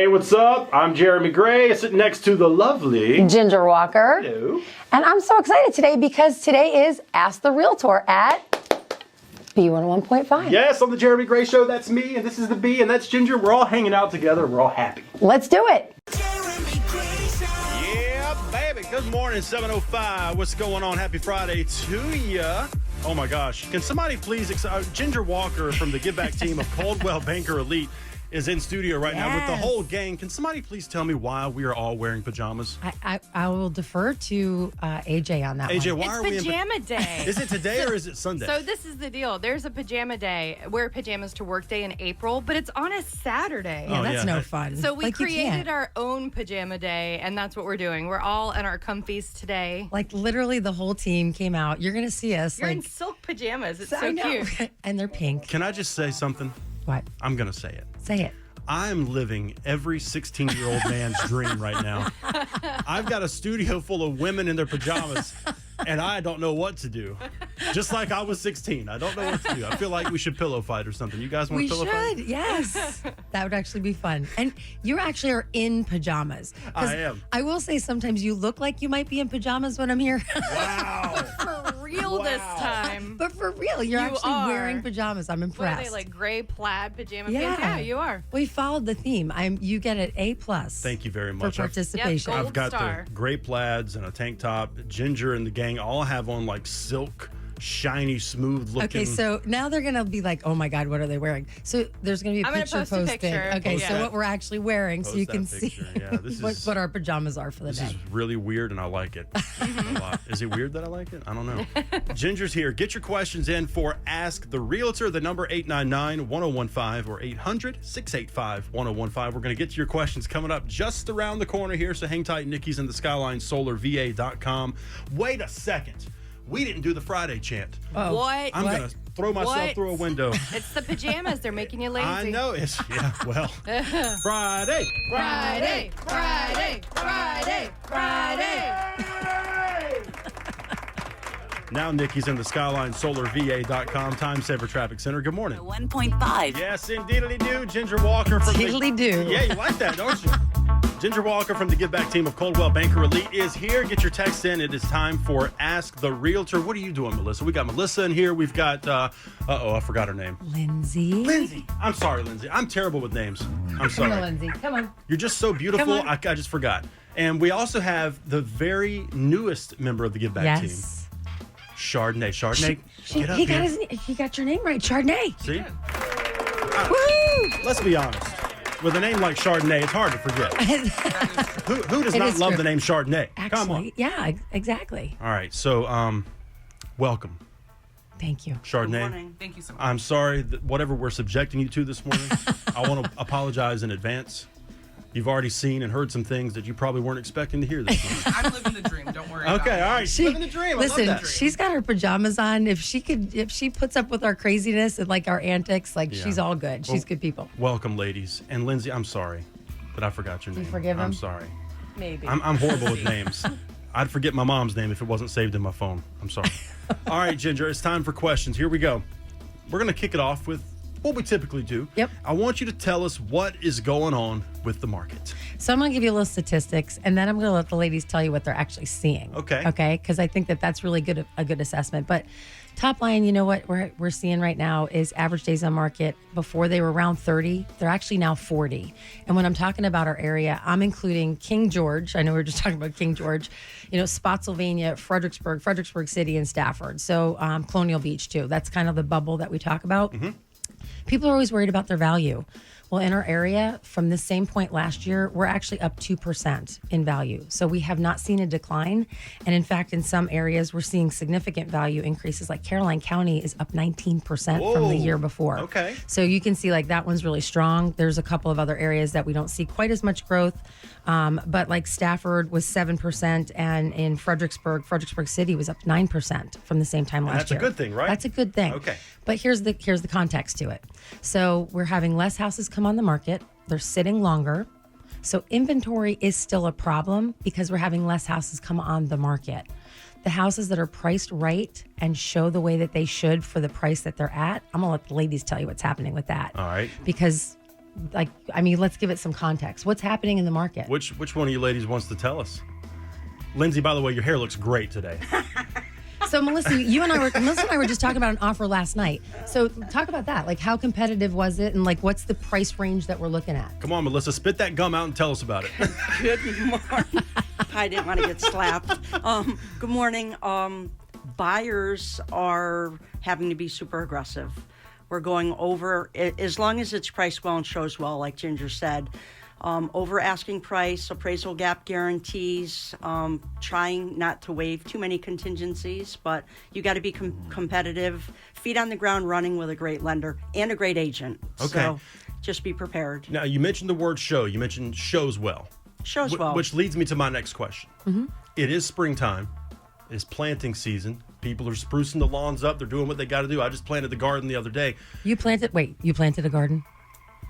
Hey, what's up? I'm Jeremy Gray, sitting next to the lovely Ginger Walker. Hello. And I'm so excited today because today is Ask the Realtor at B101.5. Yes, on the Jeremy Gray Show, that's me, and this is the B, and that's Ginger. We're all hanging out together. We're all happy. Let's do it. Yeah, baby. Good morning, 7:05. What's going on? Happy Friday to ya. Oh, my gosh. Can somebody please... Ginger Walker from the Give Back team of Coldwell Banker Elite is in studio right now with the whole gang. Can somebody please tell me why we are all wearing pajamas? I will defer to AJ on that AJ, one. why are we in pajama day. Is it today or is it Sunday? So this is the deal. There's a pajama day. Wear pajamas to work day in April, but it's on a Saturday. Yeah, that's no fun. So we Like, you created can't. our own pajama day, and that's what we're doing. We're all in our comfies today. Like literally the whole team came out. You're going to see us. You're like, in silk pajamas. It's I so know. cute. And they're pink. Can I just say something? What? I'm going to say it. Say it. I am living every 16-year-old man's dream right now. I've got a studio full of women in their pajamas, and I don't know what to do. Just like I was 16. I don't know what to do. I feel like we should pillow fight or something. You guys want We to pillow fight? should, yes. That would actually be fun. And you actually are in pajamas. 'Cause I am. I will say sometimes you look like you might be in pajamas when I'm here. Wow. For real this time. But for real, you're You actually are. wearing pajamas. I'm What impressed. are they, like gray plaid pajama Yeah. pants? Yeah, you are. We followed the theme. You get an A+. Thank you very For much. participation. Yep, I've got star. the gray plaids and a tank top. Ginger and the gang all have on like silk, shiny, smooth looking. Okay, so now they're going to be like, oh my God, what are they wearing? So there's going to be a I'm gonna picture post a posted. picture. Okay, Post so that. what we're actually wearing so Post you that can picture. see Yeah, this is- what our pajamas are for the This day. is really weird, and I like it a lot. Is it weird that I like it? I don't know. Ginger's here. Get your questions in for Ask the Realtor. The number 899-1015 or 800-685-1015. We're going to get to your questions coming up just around the corner here, so hang tight. Nikki's in the Skyline SolarVA.com. Wait a second. We didn't do the Friday chant. Oh. What? I'm going to throw myself What? through a window. It's the pajamas. They're making you lazy. I know. Well, Friday. Friday, Friday, Friday, Friday. Now Nikki's in the Skyline SolarVA.com Time Saver Traffic Center. Good morning. 1.5. Yes, indeedly do. Ginger Walker from Diddly-do. Yeah, you like that, don't you? Ginger Walker from the Give Back team of Coldwell Banker Elite is here. Get your text in. It is time for Ask the Realtor. What are you doing, Melissa? We got Melissa in here. We've got, I forgot her name. Lindsay. Lindsay. I'm sorry, Lindsay. I'm terrible with names. I'm sorry. Come on, Lindsay. Come on. You're just so beautiful. Come on. I just forgot. And we also have the very newest member of the Give Back team, Yes. Chardonnay. Chardonnay, get up here. He got your name right, Chardonnay. See? Woo! Let's be honest. With a name like Chardonnay, it's hard to forget. Who does It not is love true. the name Chardonnay? Actually, Come on. yeah, exactly. All right, so welcome, Thank you. Chardonnay. Thank you so much. I'm sorry that whatever we're subjecting you to this morning, I want to apologize in advance. You've already seen and heard some things that you probably weren't expecting to hear this morning. I'm living the dream. Don't worry about Okay, it. all right. Living the dream. Listen, I love that. she's got her pajamas on. If she puts up with our craziness and like our antics, like Yeah. she's all good. She's Well, good people. Welcome, ladies. And Lindsay, I'm sorry that I forgot your name. forgive him? I'm sorry. Maybe. I'm horrible with names. I'd forget my mom's name if it wasn't saved in my phone. I'm sorry. All right, Ginger, it's time for questions. Here we go. We're going to kick it off with what we typically do. Yep. I want you to tell us what is going on with the market. So I'm going to give you a little statistics, and then I'm going to let the ladies tell you what they're actually seeing. Okay. Okay, because I think that's really a good assessment. But top line, you know what we're seeing right now is average days on market. Before they were around 30, they're actually now 40. And when I'm talking about our area, I'm including King George. I know we were just talking about King George. You know, Spotsylvania, Fredericksburg City, and Stafford. So Colonial Beach too. That's kind of the bubble that we talk about. Mm-hmm. People are always worried about their value. Well, in our area, from the same point last year, we're actually up 2% in value. So we have not seen a decline. And in fact, in some areas, we're seeing significant value increases. Like Caroline County is up 19% from the year before. Okay. So you can see like that one's really strong. There's a couple of other areas that we don't see quite as much growth. But like Stafford was 7%, and in Fredericksburg City was up 9% from the same time last that's a year. good thing, right? That's a good thing. Okay. But here's the context to it. So we're having less houses come on the market. They're sitting longer. So inventory is still a problem because we're having less houses come on the market. The houses that are priced right and show the way that they should for the price that they're at, I'm going to let the ladies tell you what's happening with that. All right. Because let's give it some context. What's happening in the market? Which one of you ladies wants to tell us? Lindsay, by the way, your hair looks great today. So, Melissa, Melissa and I were just talking about an offer last night. So, talk about that. Like, how competitive was it, and like, what's the price range that we're looking at? Come on, Melissa, spit that gum out and tell us about it. Good morning. I didn't want to get slapped. Good morning. Buyers are having to be super aggressive. We're going over, as long as it's priced well and shows well, like Ginger said. Over asking price, appraisal gap guarantees, trying not to waive too many contingencies, but you got to be competitive, feet on the ground running with a great lender and a great agent. Okay. So just be prepared. Now, you mentioned the word show. You mentioned shows well. Shows well. Which leads me to my next question. Mm-hmm. It is springtime. It's planting season. People are sprucing the lawns up. They're doing what they got to do. I just planted the garden the other day. You planted a garden?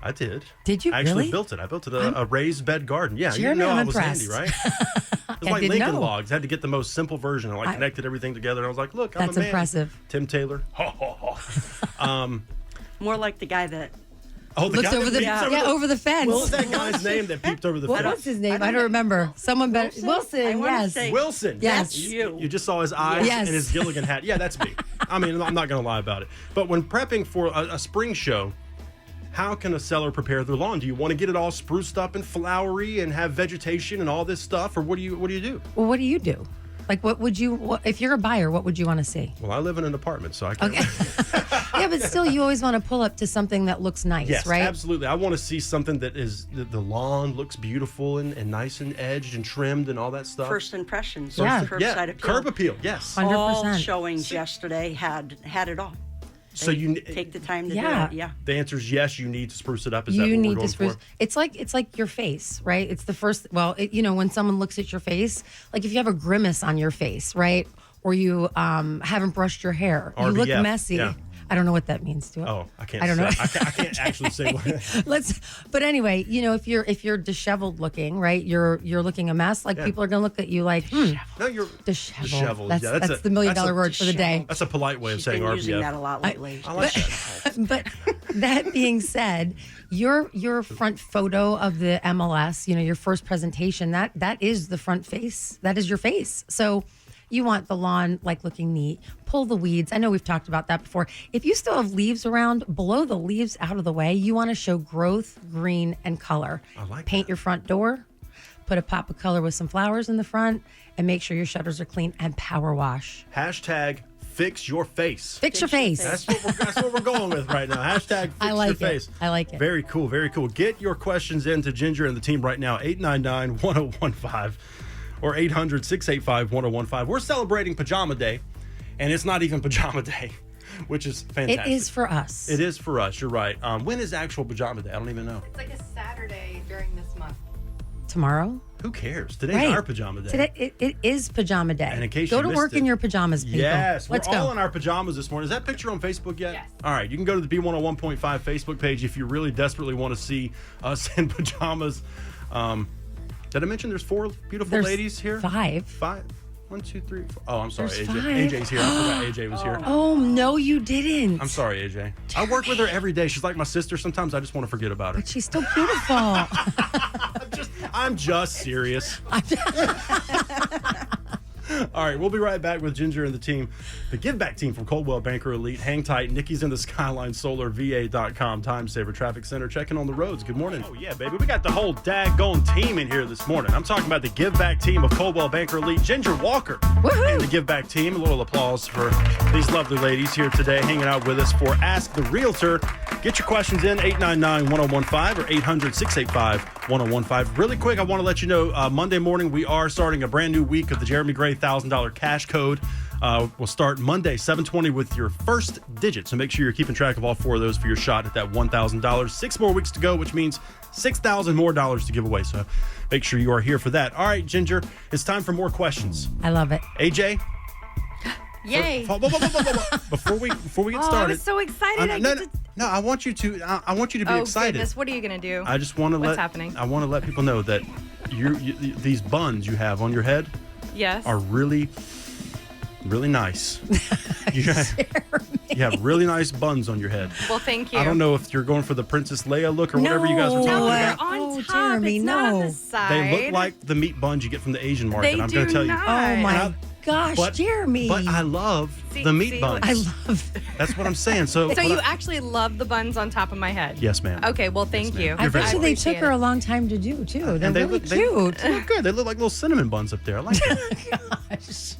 I did. Did you I actually really? built it. I built it a raised bed garden. Yeah, you Jeremy, know I'm I was impressed. handy, right? It was like didn't Lincoln know. logs. I had to get the most simple version. I connected everything together. And I was like, look, I'm That's a man. impressive. Tim Taylor. More like the guy that Oh, the Looked guy over that the peeks over the fence. What was that guy's name that peeped over the What fence? was his name? I don't remember. Someone better. Wilson. I wanna Yes. say- Wilson. Yes. You just saw his eyes Yes. and his Gilligan hat. Yeah, that's me. I mean, I'm not going to lie about it. But when prepping for a spring show, how can a seller prepare their lawn? Do you want to get it all spruced up and flowery and have vegetation and all this stuff, or what do you do? Well, what do you do? Like, if you're a buyer, what would you want to see? Well, I live in an apartment, so I can't. Okay. Yeah, but still, you always want to pull up to something that looks nice, Yes, right? absolutely. I want to see something that is the lawn looks beautiful and nice and edged and trimmed and all that stuff. first impressions, Yeah. curbside appeal. Curb appeal. Yes. 100%. All showings yesterday had it all. So you Take the time to Yeah. do it. Yeah. The answer is yes. You need to spruce it up. Is that You what need we're going to spruce. for? It's like your face, right? It's the first. Well, when someone looks at your face, like if you have a grimace on your face, right, or you haven't brushed your hair, you look RBF, messy. yeah. I don't know what that means. Do it? Oh, I can't. I don't know. I can't actually say what. But anyway, if you're disheveled looking, right, you're looking a mess. Like people are gonna look at you like, No, you're disheveled. Yeah, That's the $1 million word for the day. That's a polite way of She's saying been RBF. using that a lot lately. I like that. But that being said, your front photo of the MLS, your first presentation, that is the front face. That is your face. So you want the lawn looking neat. Pull the weeds. I know we've talked about that before. If you still have leaves around, blow the leaves out of the way. You want to show growth, green, and color. I like Paint that. your front door. Put a pop of color with some flowers in the front, and make sure your shutters are clean and power wash. Hashtag fix your face. Fix your face. That's what we're going with right now. Hashtag fix I like your it. face. I like it. Very cool. Very cool. Get your questions in to Ginger and the team right now. 899-1015 or 800-685-1015. We're celebrating Pajama Day, and it's not even Pajama Day, which is fantastic. It is for us. It is for us. You're right. When is actual Pajama Day? I don't even know. It's like a Saturday during this month. Tomorrow? Who cares? Today's Right. our Pajama Day. Today it is Pajama Day. And in case go you to missed work it- in your pajamas, people. Yes, Let's we're all go. in our pajamas this morning. Is that picture on Facebook yet? Yes. All right, you can go to the B101.5 Facebook page if you really desperately want to see us in pajamas. Did I mention there's 4 beautiful There's ladies here? 5. 5? 1, 2, 3, 4. Oh, I'm sorry, There's AJ. 5. AJ's here. I forgot AJ was here. Oh no, you didn't. I'm sorry, AJ. I work with her every day. She's like my sister. Sometimes I just want to forget about her. But she's still beautiful. I'm just serious. All right, we'll be right back with Ginger and the team. The Give Back team from Coldwell Banker Elite. Hang tight. Nikki's in the Skyline Solar VA.com Time Saver Traffic Center checking on the roads. Good morning. Oh, yeah, baby. We got the whole daggone team in here this morning. I'm talking about the Give Back team of Coldwell Banker Elite. Ginger Walker and the Give Back team. A little applause for these lovely ladies here today hanging out with us for Ask the Realtor. Get your questions in, 899-1015 or 800-685-1015. Really quick, I want to let you know, Monday morning we are starting a brand new week of the Jeremy Gray $1,000 cash code. We'll start Monday, 7:20 with your first digit. So make sure you're keeping track of all 4 of those for your shot at that $1,000. 6 more weeks to go, which means $6,000 more to give away. So make sure you are here for that. All right, Ginger, it's time for more questions. I love it. AJ? Yay. Before we get I started. was so excited. No, I want you to. I want you to be Oh, excited. goodness. What are you going to do? I just want to What's happening? I want to let people know that these buns you have on your head Yes. are really, really nice. You got- You have really nice buns on your head. Well, thank you. I don't know if you're going for the Princess Leia look or whatever you guys were talking No, they're about. on Oh, top. Jeremy, it's not on no. the side. They look like the meat buns you get from the Asian market. They I'm going to do tell you. not. Oh my I- gosh, But, Jeremy. but I love See- the meat see, buns. I love. That's what I'm saying. So, So you actually love the buns on top of my head? yes, ma'am. Okay, well, thank you. I bet you they took appreciate her it. a long time to do too. They're And really cute. They look good. They look like little cinnamon buns up there. I like that. Gosh.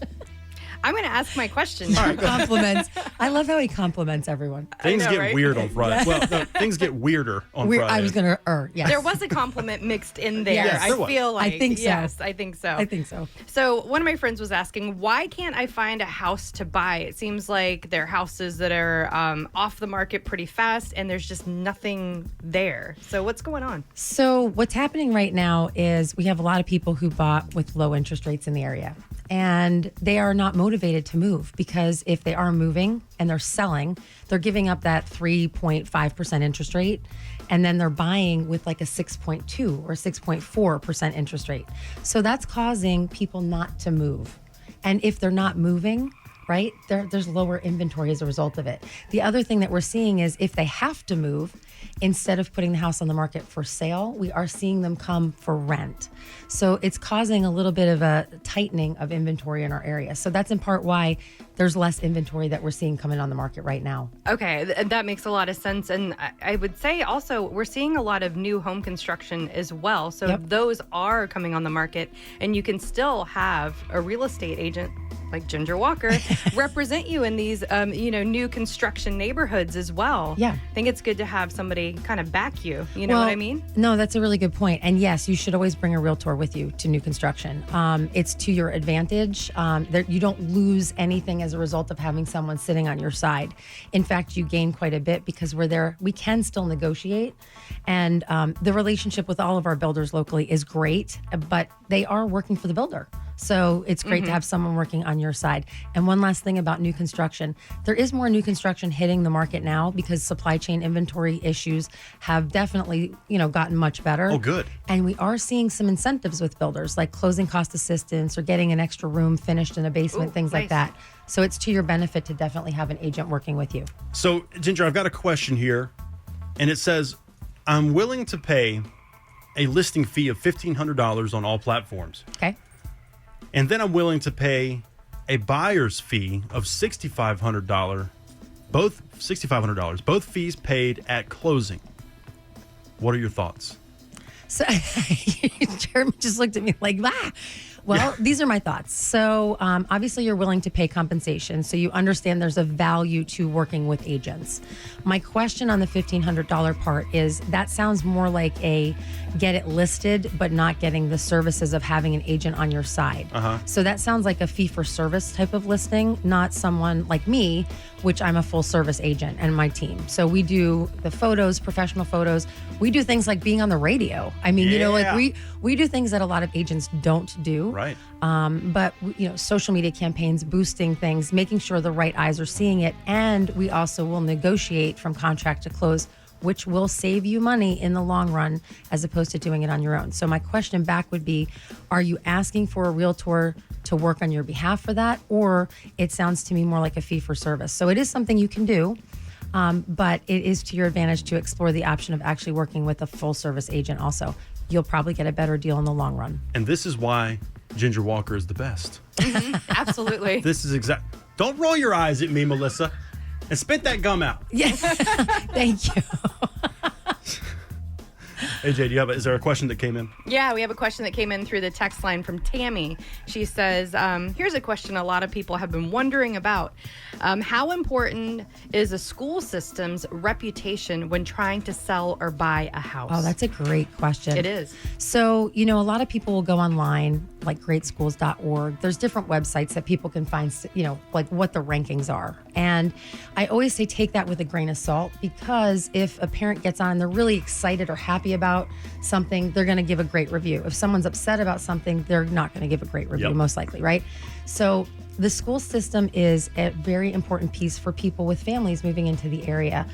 I'm going to ask my question now. Compliments. I love how he compliments everyone. Things know, get right? weird on Friday. Well, no, things get weirder on We're, Friday. I was gonna. Yes. There was a compliment mixed in there. Yes, I there was. feel like. I think so. Yes, I think so. I think so. So one of my friends was asking, why can't I find a house to buy? It seems like there are houses that are off the market pretty fast, and there's just nothing there. So what's going on? So what's happening right now is we have a lot of people who bought with low interest rates in the area. And they are not motivated to move because if they are moving and they're selling, they're giving up that 3.5% interest rate. And then they're buying with like a 6.2 or 6.4% interest rate. So that's causing people not to move. And if they're not moving, right, there's lower inventory as a result of it. The other thing that we're seeing is if they have to move, instead of putting the house on the market for sale, we are seeing them come for rent. So it's causing a little bit of a tightening of inventory in our area. So that's in part why there's less inventory that we're seeing coming on the market right now. Okay, that makes a lot of sense. And I would say also we're seeing a lot of new home construction as well. So Yep. those are coming on the market, and you can still have a real estate agent like Ginger Walker represent you in these new construction neighborhoods as well. Yeah. I think it's good to have somebody kind of back you. You know what I mean? No, that's a really good point. And yes, you should always bring a realtor with you to new construction. It's to your advantage. You don't lose anything as a result of having someone sitting on your side. In fact, you gain quite a bit because we're there. We can still negotiate. And the relationship with all of our builders locally is great, but they are working for the builder. So it's great to have someone working on your side. And one last thing about new construction, there is more new construction hitting the market now because supply chain inventory issues have definitely, gotten much better. Oh, good. And we are seeing some incentives with builders like closing cost assistance or getting an extra room finished in a basement, things like nice. that. So it's to your benefit to definitely have an agent working with you. So, Ginger, I've got a question here, and it says, I'm willing to pay a listing fee of $1,500 on all platforms. Okay. And then I'm willing to pay a buyer's fee of $6,500, both fees paid at closing. What are your thoughts? So Jeremy just looked at me like, Well, these are my thoughts. So obviously you're willing to pay compensation. So you understand there's a value to working with agents. My question on the $1,500 part is that sounds more like a get it listed, but not getting the services of having an agent on your side. So that sounds like a fee for service type of listing, not someone like me, which I'm a full service agent and my team. So we do the photos, professional photos. We do things like being on the radio. I mean, Yeah. we do things that a lot of agents don't do. Right. But social media campaigns, boosting things, making sure the right eyes are seeing it. And we also will negotiate from contract to close, which will save you money in the long run as opposed to doing it on your own. So my question back would be, are you asking for a realtor to work on your behalf for that? Or it sounds to me more like a fee for service. So it is something you can do. But it is to your advantage to explore the option of actually working with a full service agent also. You'll probably get a better deal in the long run. And this is why Ginger Walker is the best. Absolutely. This is Don't roll your eyes at me, Melissa, and spit that gum out. Yeah. Thank you. AJ, is there a question that came in? Yeah, we have a question that came in through the text line from Tammy. She says, here's a question a lot of people have been wondering about. How important is a school system's reputation when trying to sell or buy a house? Oh, that's a great question. It is. So, a lot of people will go online, like greatschools.org. There's different websites that people can find, like what the rankings are. And I always say take that with a grain of salt, because if a parent gets on and they're really excited or happy about something, they're going to give a great review. If someone's upset about something, they're not going to give a great review, most likely, right? So the school system is a very important piece for people with families moving into the area.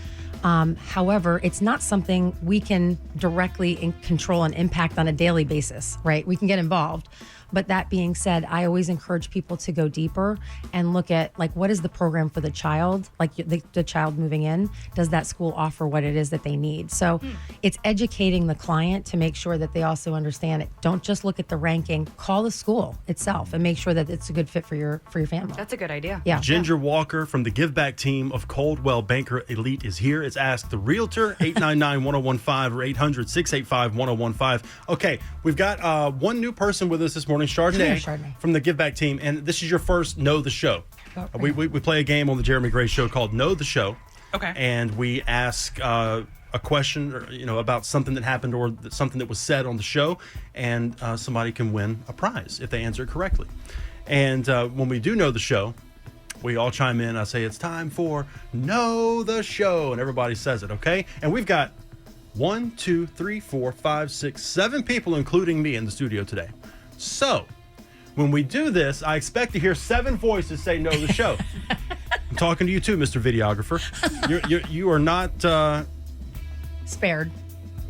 However, it's not something we can directly control and impact on a daily basis, right? We can get involved, But that being said, I always encourage people to go deeper and look at like what is the program for the child, like the child moving in. Does that school offer what it is that they need? So it's educating the client to make sure that they also understand it. Don't just look at the ranking. Call the school itself and make sure that it's a good fit for your family. That's a good idea. Yeah. Ginger Walker from the Give Back team of Coldwell Banker Elite is here. It's Ask the Realtor, 899-1015 or 800-685-1015. Okay, we've got one new person with us this morning, Chardonnay, Chardonnay. from the Give Back team. And this is your first Know the Show. We play a game on the Jeremy Gray Show called Know the Show. Okay. And we ask a question or, about something that happened or something that was said on the show. And somebody can win a prize if they answer it correctly. And when we do Know the Show, we all chime in. I say, it's time for Know the Show. And everybody says it, okay? And we've got 1, 2, 3, 4, 5, 6, 7 people, including me, in the studio today. So, when we do this, I expect to hear 7 voices say Know the Show. I'm talking to you too, Mr. Videographer. You are not... Spared.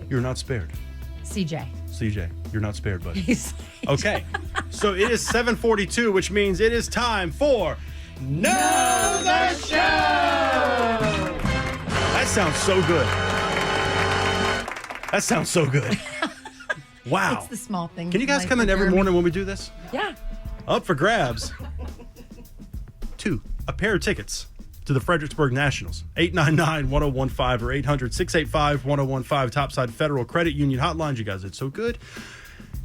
You're not spared. CJ. CJ, you're not spared, buddy. He's Okay, so it is 7:42, which means it is time for Know the Show! That sounds so good. That sounds so good. Wow. It's the small things. Can you guys like come in every Jeremy. morning when we do this? Yeah. Up for grabs. 2, a pair of tickets to the Fredericksburg Nationals. 899-1015 or 800-685-1015. Topside Federal Credit Union hotlines. You guys did so good.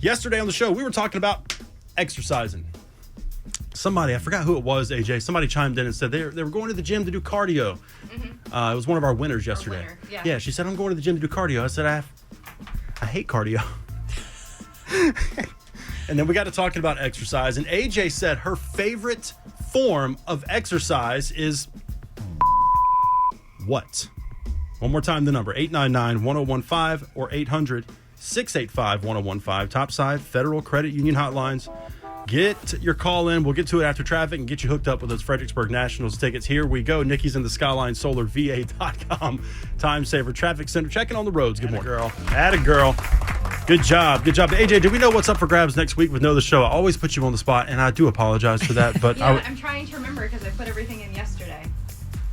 Yesterday on the show, we were talking about exercising. Somebody, I forgot who it was, AJ, somebody chimed in and said they were going to the gym to do cardio. It was one of our winners yesterday. winner, Yeah, she said, I'm going to the gym to do cardio. I said, I hate cardio. And then we got to talking about exercise, and AJ said her favorite form of exercise is what? One more time, the number, 899-1015 or 800-685-1015. Topside Federal Credit Union hotlines. Get your call in. We'll get to it after traffic and get you hooked up with those Fredericksburg Nationals tickets. Here we go. Nikki's in the Skyline Solar VA.com. Time Saver Traffic Center. Checking on the roads. Good morning. Girl. Atta girl. Good job. Good job. AJ, do we know what's up for grabs next week with Know the Show? I always put you on the spot, and I do apologize for that. But I'm trying to remember because I put everything in yesterday.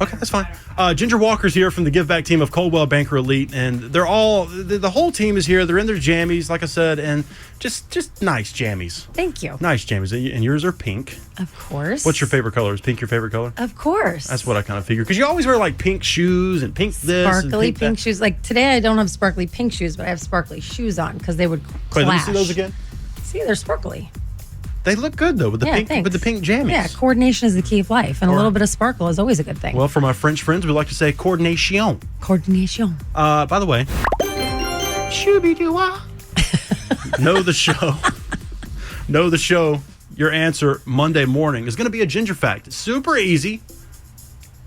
Okay, that's fine. Ginger Walker's here from the Give Back team of Coldwell Banker Elite, and they're all the whole team is here. They're in their jammies, like I said, and just nice jammies. Thank you. Nice jammies, and yours are pink. Of course. What's your favorite color? Is pink your favorite color? Of course. That's what I kind of figured, because you always wear like pink shoes and pink this, Sparkly and pink that. shoes. Like today, I don't have sparkly pink shoes, but I have sparkly shoes on because they would Wait, clash. let me see those again. See, they're sparkly. They look good though with the pink thanks. with the pink jammies. Yeah, coordination is the key of life, and a little bit of sparkle is always a good thing. Well, for my French friends, we like to say coordination. Coordination. By the way, shooby-doo-wah. Know the show. Know the show. Your answer Monday morning is going to be a ginger fact. It's super easy.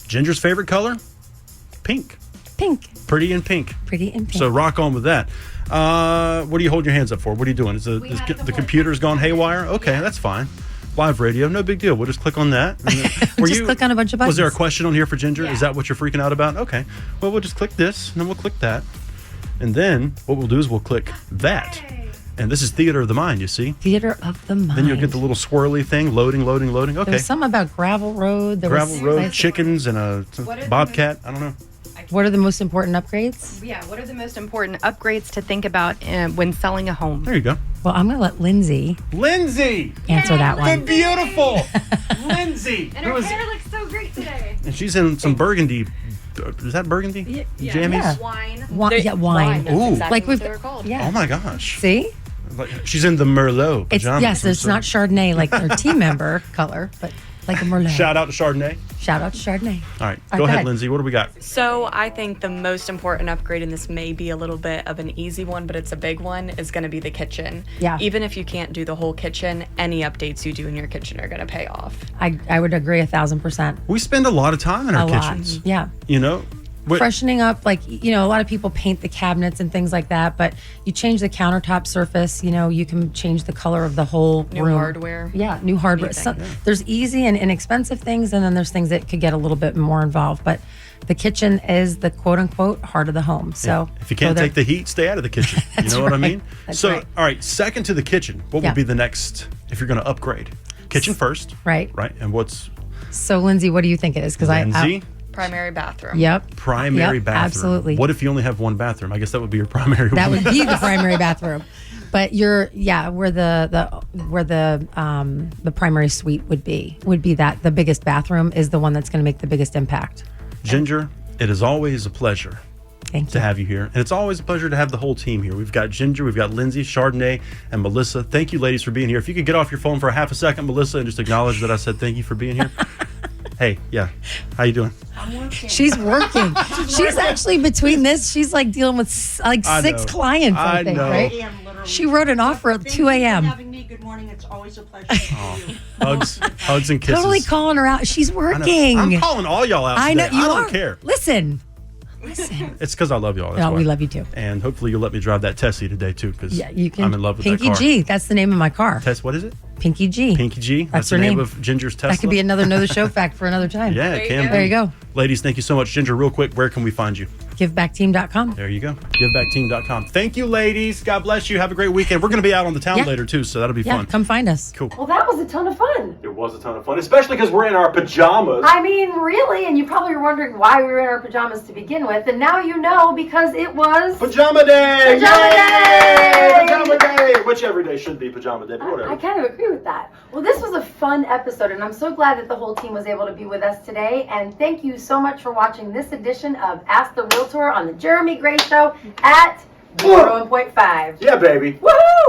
Ginger's favorite color? Pink. Pink. Pretty in pink. Pretty and pink. So rock on with that. What do you hold your hands up for? What are you doing? Is the computer's gone haywire? Okay, that's fine. Live radio, no big deal. We'll just click on that. And then- Just click on a bunch of buttons. Was there a question on here for Ginger? Yeah. Is that what you're freaking out about? Okay. Well, we'll just click this, and then we'll click that. And then what we'll do is we'll click that. And this is theater of the mind, you see? Theater of the mind. Then you'll get the little swirly thing, loading. Okay. There's something about gravel road. Gravel road, chickens, and a What is bobcat. I don't know. What are the most important upgrades? Yeah, what are the most important upgrades to think about when selling a home? There you go. Well, I'm going to let Lindsay Lindsay! answer that The one. beautiful Lindsay! And Who her is- hair looks so great today. And she's in some burgundy. Is that burgundy? Jammies? Yeah. Wine. Wine. Ooh. Exactly Like what we've, they were called. yeah. Oh my gosh. See? Like, she's in the Merlot It's pajamas. yes, it's not Chardonnay like her team member color, but like a Merlot. Shout out to Chardonnay. Shout out to Chardonnay. All right, All go right, ahead, Lindsay. What do we got? So I think the most important upgrade, and this may be a little bit of an easy one, but it's a big one, is going to be the kitchen. Yeah. Even if you can't do the whole kitchen, any updates you do in your kitchen are going to pay off. I would agree 1,000%. We spend a lot of time in our A lot. kitchens. Yeah. You know? What- Freshening up, like, a lot of people paint the cabinets and things like that, but you change the countertop surface, you can change the color of the whole New room. hardware. Yeah, new hardware. There's easy and inexpensive things, and then there's things that could get a little bit more involved, but the kitchen is the quote-unquote heart of the home. So if you can't go there. take the heat, stay out of the kitchen. You know what I right. mean? That's so, right. all right, second to the kitchen, what Yeah. would be the next if you're going to upgrade? Kitchen first. Right. Right. And what's So, Lindsay, what do you think it is? Because Lindsay? Primary bathroom. Yep. Primary Yep, bathroom. absolutely. What if you only have one bathroom? I guess that would be your primary That one. would be the primary bathroom. But where the primary suite would be that the biggest bathroom is the one that's going to make the biggest impact. Ginger, it is always a pleasure Thank to you. have you here. And it's always a pleasure to have the whole team here. We've got Ginger, we've got Lindsay, Chardonnay, and Melissa. Thank you, ladies, for being here. If you could get off your phone for a half a second, Melissa, and just acknowledge that I said thank you for being here. Hey, yeah. How you doing? She's working. She's actually between this. She's like dealing with like I 6 know. clients, I think, know. right? She wrote an offer at Thank 2 you for a.m. having me. Good morning. It's always a pleasure to see you. Hugs and kisses. Totally calling her out. She's I know. working. I'm calling all y'all out I know today. you I don't are. care. Listen. It's because I love y'all. That's No, why. we love you too. And hopefully you'll let me drive that Tessie today too, because Yeah, you can. I'm in love with Pinky that car. G. That's the name of my car. Tess, what is it? Pinky G. Pinky G. That's the her name name. of Ginger's Tesla. That could be another show fact for another time. Yeah, it can be. There you go. Ladies, thank you so much. Ginger, real quick, where can we find you? GiveBackTeam.com. There you go. GiveBackTeam.com. Thank you, ladies. God bless you. Have a great weekend. We're going to be out on the town Yeah. later, too, so that'll be Yeah, fun. come find us. Cool. Well, that was a ton of fun. It was a ton of fun, especially because we're in our pajamas. I mean, really, and you probably were wondering why we were in our pajamas to begin with, and now you know because it was Pajama day! Pajama Yay! day! Pajama day! Which every day should be pajama day, but whatever. I kind of agree with that. Well, this was a fun episode, and I'm so glad that the whole team was able to be with us today. And thank you so much for watching this edition of Ask the Realtor on the Jeremy Gray Show at B101.5. Yeah, baby. Woohoo!